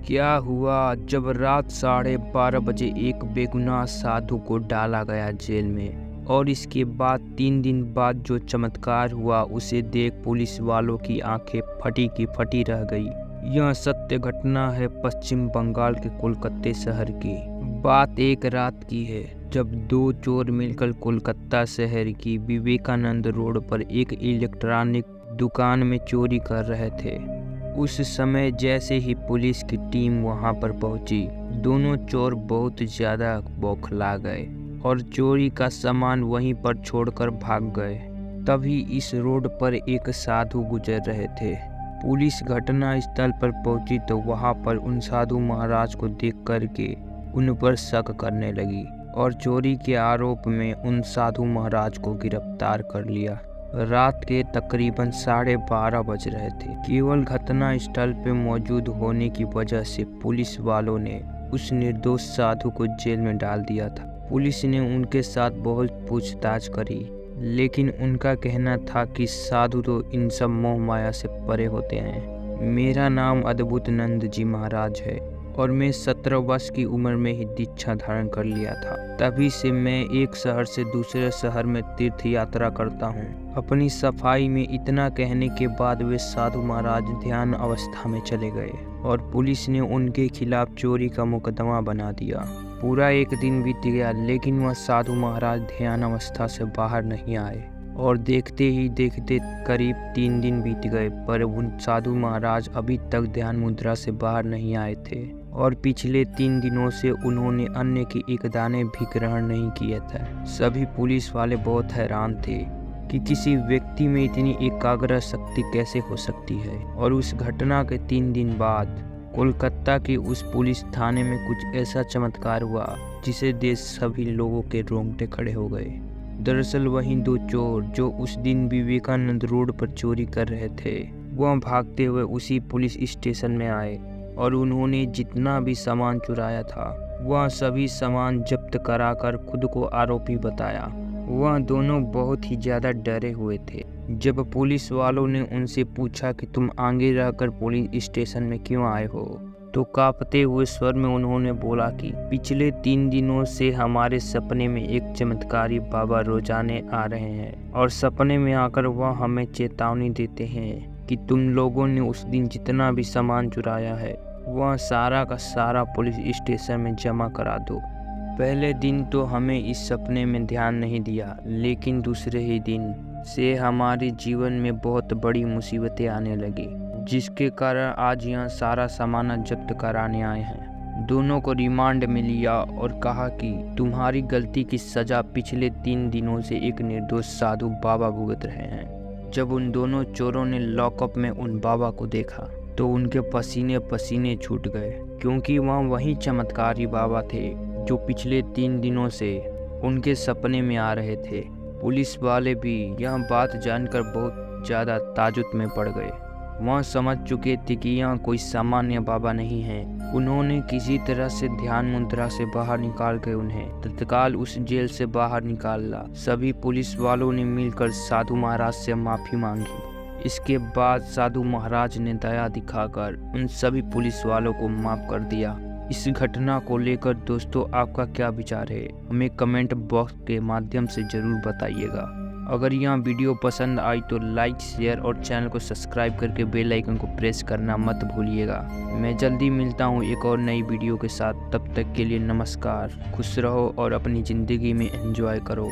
क्या हुआ जब रात 12:30 बजे एक बेगुनाह साधु को डाला गया जेल में, और इसके बाद 3 दिन बाद जो चमत्कार हुआ उसे देख पुलिस वालों की आंखें फटी की फटी रह गई। यह सत्य घटना है पश्चिम बंगाल के कोलकाता शहर की। बात एक रात की है जब 2 चोर मिलकर कोलकाता शहर की विवेकानंद रोड पर एक इलेक्ट्रॉनिक दुकान में चोरी कर रहे थे। उस समय जैसे ही पुलिस की टीम वहां पर पहुंची, दोनों चोर बहुत ज्यादा बौखला गए और चोरी का सामान वहीं पर छोड़कर भाग गए। तभी इस रोड पर एक साधु गुजर रहे थे। पुलिस घटना स्थल पर पहुंची तो वहां पर उन साधु महाराज को देख करके उन पर शक करने लगी और चोरी के आरोप में उन साधु महाराज को गिरफ्तार कर लिया। रात के तकरीबन 12:30 बज रहे थे। केवल घटना स्थल पे मौजूद होने की वजह से पुलिस वालों ने उस निर्दोष साधु को जेल में डाल दिया था। पुलिस ने उनके साथ बहुत पूछताछ करी, लेकिन उनका कहना था कि साधु तो इन सब मोह माया से परे होते हैं। मेरा नाम अद्भुत नंद जी महाराज है और मैं 17 वर्ष की उम्र में ही दीक्षा धारण कर लिया था। तभी से मैं एक शहर से दूसरे शहर में तीर्थ यात्रा करता हूँ। अपनी सफाई में इतना कहने के बाद वे साधु महाराज ध्यान अवस्था में चले गए और पुलिस ने उनके खिलाफ चोरी का मुकदमा बना दिया। पूरा एक दिन बीत गया, लेकिन वह साधु महाराज ध्यान अवस्था से बाहर नहीं आए और देखते ही देखते करीब 3 दिन बीत गए, पर उन साधु महाराज अभी तक ध्यान मुद्रा से बाहर नहीं आए थे और पिछले 3 दिनों से उन्होंने अन्न के एक दाने भी ग्रहण नहीं किए थे। सभी पुलिस वाले बहुत हैरान थे कि किसी व्यक्ति में इतनी एकाग्र शक्ति कैसे हो सकती है। और उस घटना के 3 दिन बाद कोलकाता के उस पुलिस थाने में कुछ ऐसा चमत्कार हुआ जिसे देख सभी लोगों के रोंगटे खड़े हो गए। दरअसल वही 2 चोर जो उस दिन विवेकानंद रोड पर चोरी कर रहे थे, वह भागते हुए उसी पुलिस स्टेशन में आए और उन्होंने जितना भी सामान चुराया था वह सभी सामान जब्त कराकर खुद को आरोपी बताया। वह दोनों बहुत ही ज़्यादा डरे हुए थे। जब पुलिस वालों ने उनसे पूछा कि तुम आगे रहकर पुलिस स्टेशन में क्यों आए हो, तो कांपते हुए स्वर में उन्होंने बोला कि पिछले 3 दिनों से हमारे सपने में एक चमत्कारी बाबा रोजाने आ रहे हैं और सपने में आकर वह हमें चेतावनी देते हैं कि तुम लोगों ने उस दिन जितना भी सामान चुराया है वह सारा का सारा पुलिस स्टेशन में जमा करा दो। पहले दिन तो हमें इस सपने में ध्यान नहीं दिया, लेकिन दूसरे ही दिन से हमारे जीवन में बहुत बड़ी मुसीबतें आने लगी, जिसके कारण आज यहाँ सारा सामान जब्त कराने आए हैं। दोनों को रिमांड में लिया और कहा कि तुम्हारी गलती की सजा पिछले 3 दिनों से एक निर्दोष साधु बाबा भुगत रहे हैं। जब उन दोनों चोरों ने लॉकअप में उन बाबा को देखा तो उनके पसीने पसीने छूट गए, क्योंकि वह वही चमत्कारी बाबा थे जो पिछले 3 दिनों से उनके सपने में आ रहे थे। पुलिस वाले भी यह बात जानकर बहुत ज़्यादा ताजुब में पड़ गए। वह समझ चुके थे कि यह कोई सामान्य बाबा नहीं है। उन्होंने किसी तरह से ध्यान मुद्रा से बाहर निकाल कर उन्हें तत्काल उस जेल से बाहर निकाला। सभी पुलिस वालों ने मिलकर साधु महाराज से माफ़ी मांगी। इसके बाद साधु महाराज ने दया दिखाकर उन सभी पुलिस वालों को माफ़ कर दिया। इस घटना को लेकर दोस्तों आपका क्या विचार है, हमें कमेंट बॉक्स के माध्यम से ज़रूर बताइएगा। अगर यह वीडियो पसंद आई तो लाइक, शेयर और चैनल को सब्सक्राइब करके बेल आइकन को प्रेस करना मत भूलिएगा। मैं जल्दी मिलता हूँ एक और नई वीडियो के साथ। तब तक के लिए नमस्कार, खुश रहो और अपनी ज़िंदगी में एंजॉय करो।